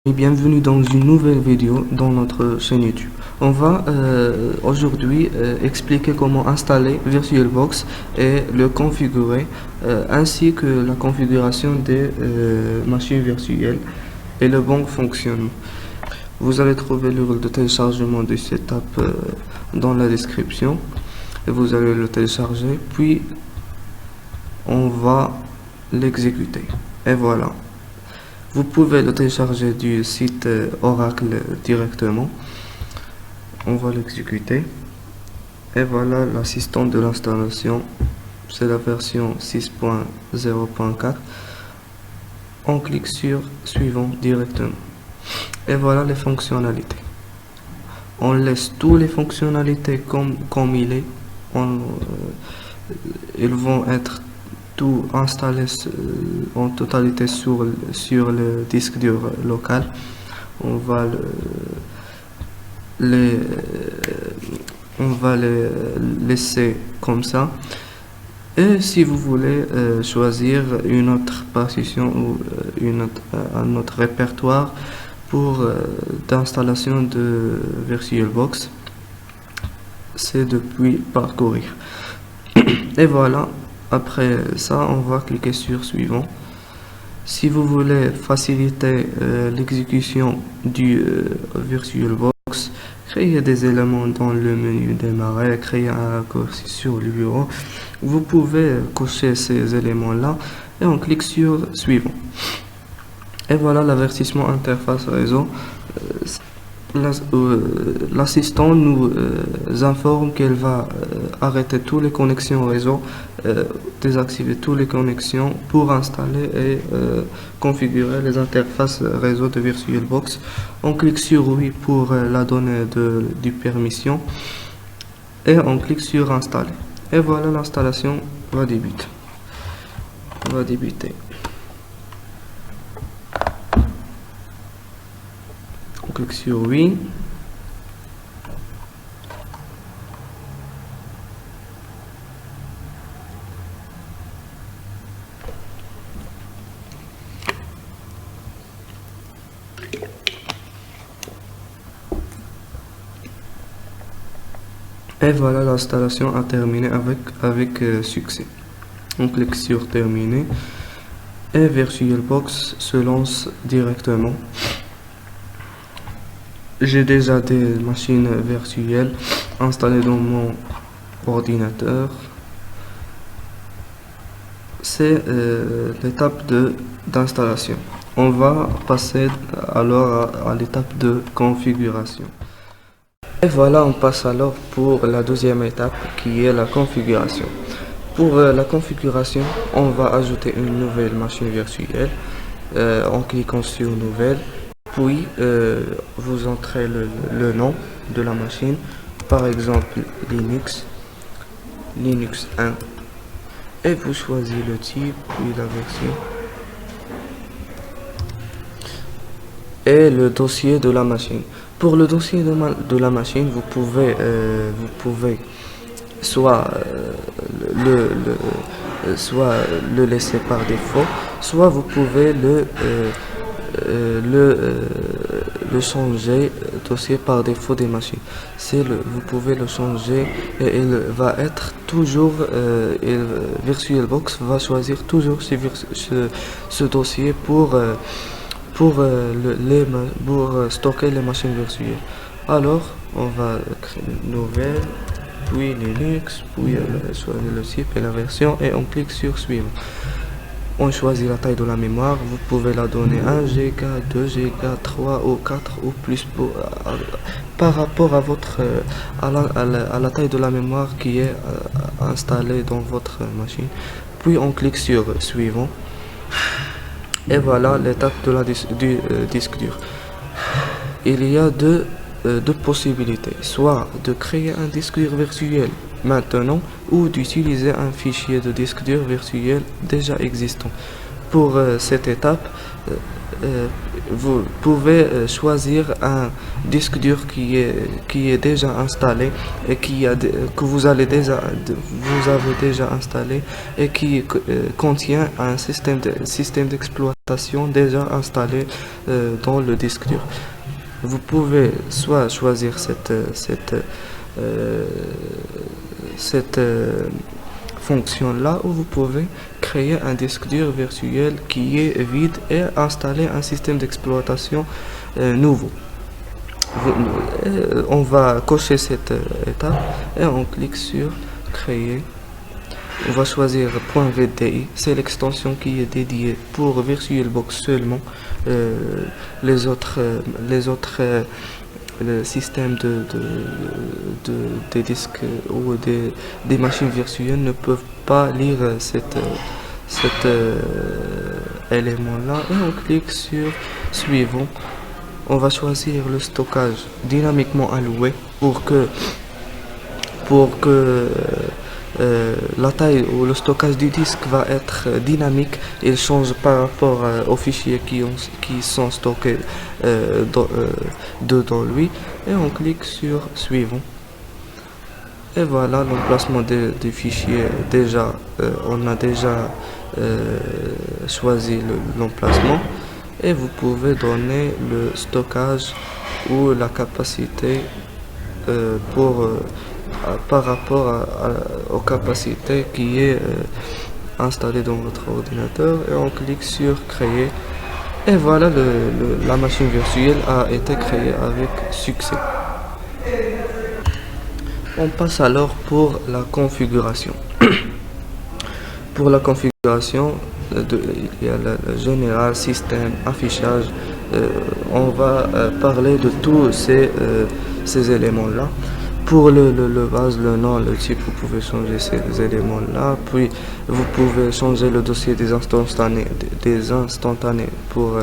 Et bienvenue dans une nouvelle vidéo dans notre chaîne YouTube. On va aujourd'hui expliquer comment installer VirtualBox et le configurer, ainsi que la configuration des machines virtuelles et le bon fonctionnement. Vous allez trouver le lien de téléchargement de cette app dans la description et vous allez le télécharger, puis on va l'exécuter. Et voilà. Vous pouvez le télécharger du site Oracle directement. On va l'exécuter. Et voilà l'assistant de l'installation. C'est la version 6.0.4. On clique sur Suivant directement. Et voilà les fonctionnalités. On laisse toutes les fonctionnalités comme il est. Ils vont être tout installé en totalité sur le disque dur local. On va les laisser comme ça. Et si vous voulez choisir une autre partition ou un autre répertoire pour d'installation de VirtualBox, c'est depuis parcourir. Et voilà. Après ça, on va cliquer sur Suivant. Si vous voulez faciliter l'exécution du VirtualBox, créer des éléments dans le menu Démarrer, créer un raccourci sur le bureau, vous pouvez cocher ces éléments-là et on clique sur Suivant. Et voilà l'avertissement interface réseau. L'assistant nous informe qu'elle va arrêter toutes les connexions réseau, désactiver toutes les connexions pour installer et configurer les interfaces réseau de VirtualBox. On clique sur Oui pour la donner du permission et on clique sur Installer. Et voilà, l'installation va débuter. On clique sur Oui. Et voilà, l'installation a terminé avec succès. On clique sur Terminer et VirtualBox se lance directement. J'ai déjà des machines virtuelles installées dans mon ordinateur. C'est l'étape d'installation. On va passer alors à l'étape de configuration. Et voilà, on passe alors pour la deuxième étape qui est la configuration. Pour la configuration, on va ajouter une nouvelle machine virtuelle en cliquant sur Nouvelle. Puis vous entrez le nom de la machine, par exemple Linux 1, et vous choisissez le type, puis la version et le dossier de la machine. Pour le dossier de la machine, vous pouvez soit le laisser par défaut, soit vous pouvez le changer dossier par défaut des machines. Vous pouvez le changer et il va être toujours VirtualBox va choisir toujours ce dossier pour stocker les machines virtuelles. Alors on va créer une nouvelle, puis Linux, puis choisir le type et la version et on clique sur Suivant. On choisit la taille de la mémoire, vous pouvez la donner 1 Go, 2 Go, 3 ou 4 ou plus par rapport à votre à la taille de la mémoire qui est installée dans votre machine. Puis on clique sur Suivant. Et voilà l'étape du disque dur. Il y a deux possibilités, soit de créer un disque dur virtuel maintenant ou d'utiliser un fichier de disque dur virtuel déjà existant. Pour cette étape, vous pouvez choisir un disque dur qui est déjà installé et que vous avez déjà installé et qui contient un système d'exploitation déjà installé dans le disque dur. Vous pouvez soit choisir euh, cette fonction-là, où vous pouvez créer un disque dur virtuel qui est vide et installer un système d'exploitation nouveau. On va cocher cette étape et on clique sur créer. On va choisir .vdi, c'est l'extension qui est dédiée pour VirtualBox seulement. Les autres le système des disques ou des machines virtuelles ne peuvent pas lire cet élément-là. Et on clique sur suivant. On va choisir le stockage dynamiquement alloué pour que la taille ou le stockage du disque va être dynamique. Il change par rapport aux fichiers qui sont stockés dedans lui. Et on clique sur suivant. Et voilà l'emplacement des fichiers. On a déjà choisi l'emplacement. Et vous pouvez donner le stockage ou la capacité par rapport aux capacités qui est installée dans votre ordinateur. Et on clique sur créer. Et voilà, la machine virtuelle a été créée avec succès. On passe alors pour la configuration. Pour la configuration, il y a le général, système, affichage. On va parler de tous ces éléments-là. Pour le base, le nom, le type, vous pouvez changer ces éléments-là. Puis, vous pouvez changer le dossier des instantanés pour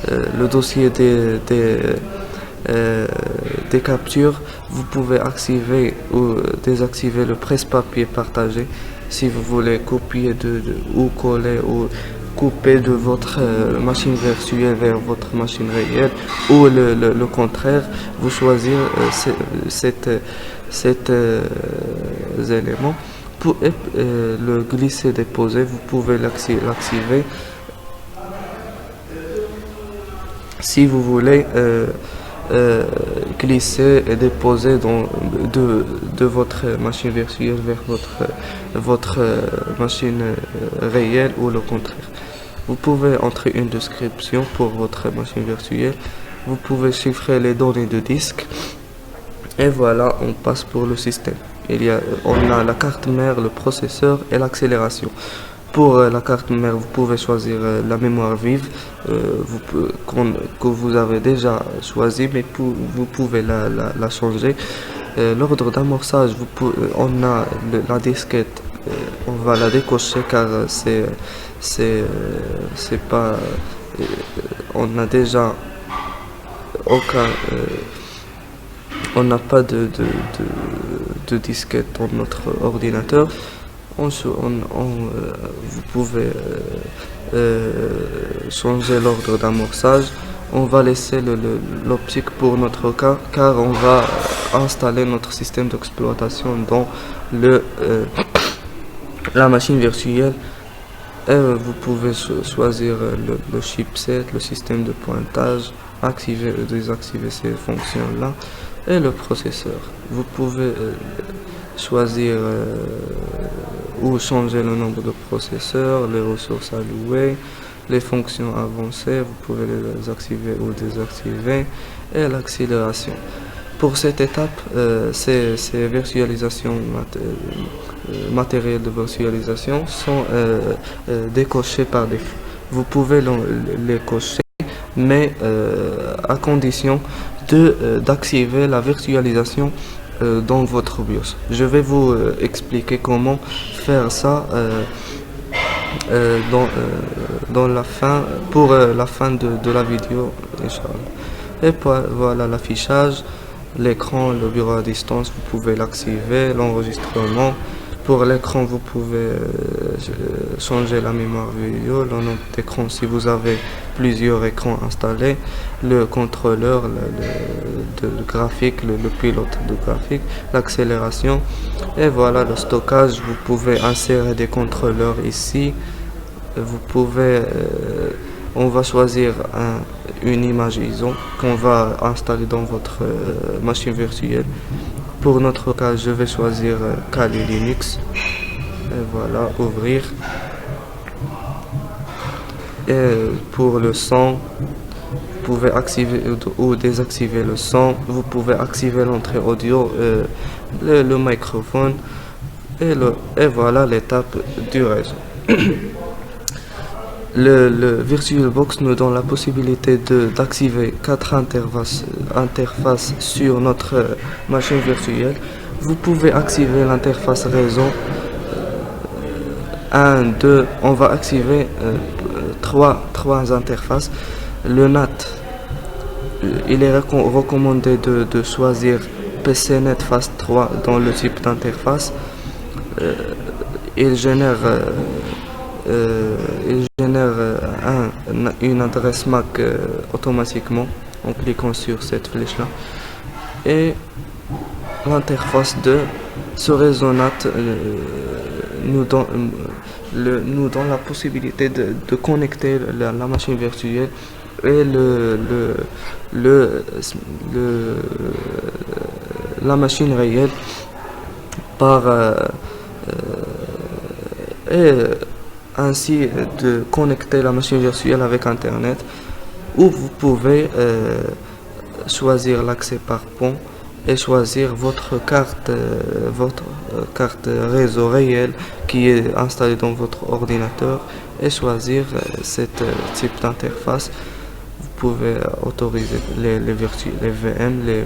le dossier des captures. Vous pouvez activer ou désactiver le presse-papier partagé si vous voulez copier ou coller ou couper de votre machine virtuelle vers votre machine réelle, ou le contraire. Vous choisissez cet élément. Pour le glisser déposer, vous pouvez l'activer si vous voulez glisser et déposer de votre machine virtuelle vers votre machine réelle, ou le contraire. Vous pouvez entrer une description pour votre machine virtuelle. Vous pouvez chiffrer les données de disque. Et voilà, on passe pour le système. On a la carte mère, le processeur et l'accélération. Pour la carte mère, vous pouvez choisir la mémoire vive que vous avez déjà choisi, mais vous pouvez la changer. L'ordre d'amorçage, on a la disquette, on va la décocher car c'est pas, on a déjà on n'a pas de disquette dans notre ordinateur. Vous pouvez changer l'ordre d'amorçage. On va laisser l'optique pour notre cas, car on va installer notre système d'exploitation dans la machine virtuelle. Et vous pouvez choisir le chipset, le système de pointage, activer ou désactiver ces fonctions-là, et le processeur. Vous pouvez choisir ou changer le nombre de processeurs, les ressources allouées, les fonctions avancées, vous pouvez les activer ou désactiver, et l'accélération. Pour cette étape, ces virtualisations matérielles de virtualisation sont décochées par défaut. Vous pouvez les cocher, mais à condition d'activer la virtualisation dans votre BIOS. Je vais vous expliquer comment faire ça pour la fin de la vidéo, Inch'Allah. Et voilà l'affichage, l'écran, le bureau à distance, vous pouvez l'activer, l'enregistrement. Pour l'écran, vous pouvez changer la mémoire vidéo, le nombre d'écran si vous avez plusieurs écrans installés, le contrôleur, de graphique, le pilote de graphique, l'accélération, et voilà le stockage. Vous pouvez insérer des contrôleurs ici. Vous pouvez, on va choisir une image ISO qu'on va installer dans votre machine virtuelle. Pour notre cas, je vais choisir Kali Linux. Et voilà, ouvrir. Et pour le son, vous pouvez activer ou désactiver le son. Vous pouvez activer l'entrée audio, le microphone. Et voilà l'étape du réseau. Le VirtualBox nous donne la possibilité d'activer 4 interfaces sur notre machine virtuelle. Vous pouvez activer l'interface réseau 1, 2, on va activer trois interfaces. Le NAT, il est recommandé de choisir PCNet Fast 3 dans le type d'interface. Il génère une adresse MAC automatiquement en cliquant sur cette flèche là, et l'interface de ce réseau NAT nous donne la possibilité de connecter la machine virtuelle et la machine réelle par et ainsi de connecter la machine virtuelle avec Internet, ou vous pouvez choisir l'accès par pont et choisir votre carte réseau réel qui est installée dans votre ordinateur et choisir ce type d'interface. Vous pouvez autoriser les VM, les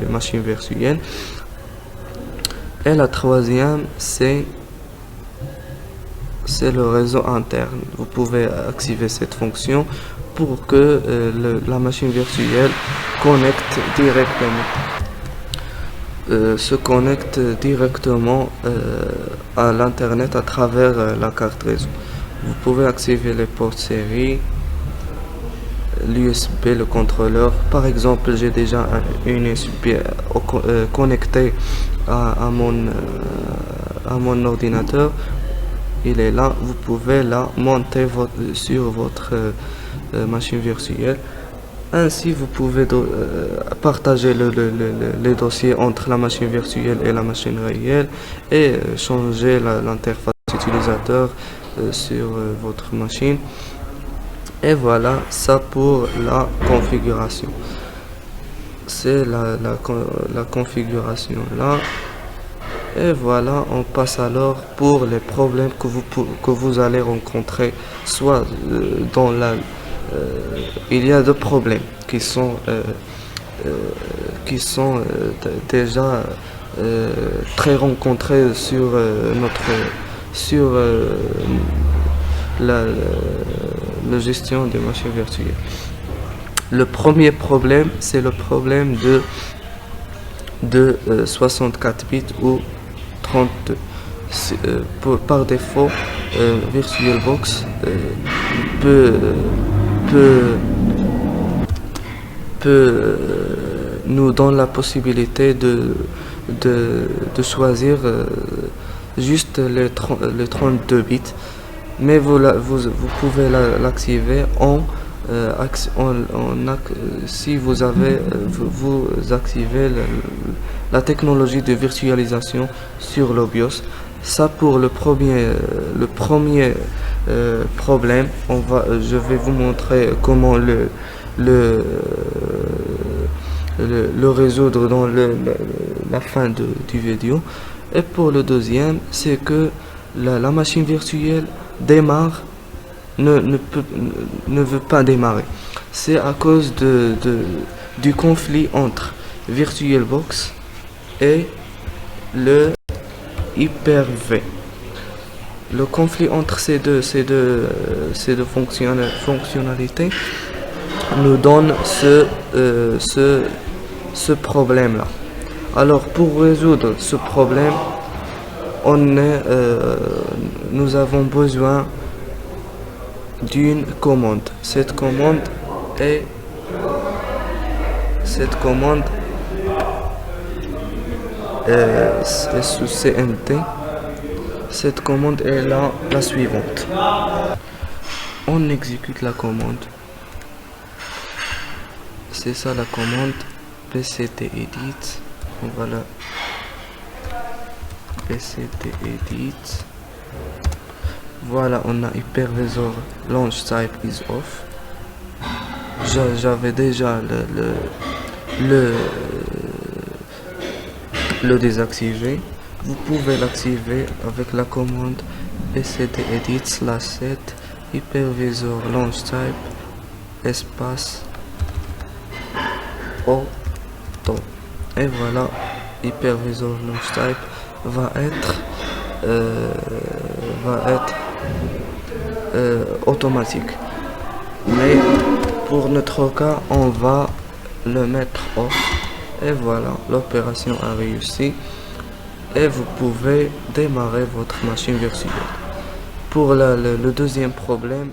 machines virtuelles. Et la troisième, c'est le réseau interne. Vous pouvez activer cette fonction pour que la machine virtuelle se connecte directement à l'internet à travers la carte réseau. Vous pouvez activer les ports série, l'USB, le contrôleur. Par exemple, j'ai déjà une USB connectée à mon ordinateur. Il est là, vous pouvez la monter sur votre machine virtuelle. Ainsi, vous pouvez partager les dossiers entre la machine virtuelle et la machine réelle et changer l'interface utilisateur sur votre machine. Et voilà, ça pour la configuration. C'est la configuration là. Et voilà, on passe alors pour les problèmes que vous allez rencontrer. Soit il y a deux problèmes qui sont déjà très rencontrés sur la gestion des machines virtuelles. Le premier problème, c'est le problème de 64 bits ou 32. Par défaut, VirtualBox peut nous donne la possibilité de choisir juste les 32 bits, mais vous pouvez l'activer si vous activez la technologie de virtualisation sur le BIOS. Ça pour le premier problème. Je vais vous montrer comment le résoudre dans la fin du vidéo. Et pour le deuxième, c'est que la machine virtuelle démarre ne veut pas démarrer. C'est à cause du conflit entre VirtualBox et le Hyper-V. Le conflit entre ces deux fonctionnalités nous donne ce problème là. Alors pour résoudre ce problème, nous avons besoin d'une commande. Cette commande est sous CMD. Cette commande est la suivante. On exécute la commande. C'est ça la commande pct edit. Voilà. pct edit. Voilà, on a hypervisor launch type is off. J'avais déjà le désactiver. Vous pouvez l'activer avec la commande pct edit /7 hypervisor launch type espace auto. Et voilà, hypervisor launch type va être automatique. Mais pour notre cas, on va le mettre off. Et voilà, l'opération a réussi. Et vous pouvez démarrer votre machine virtuelle. Pour le deuxième problème,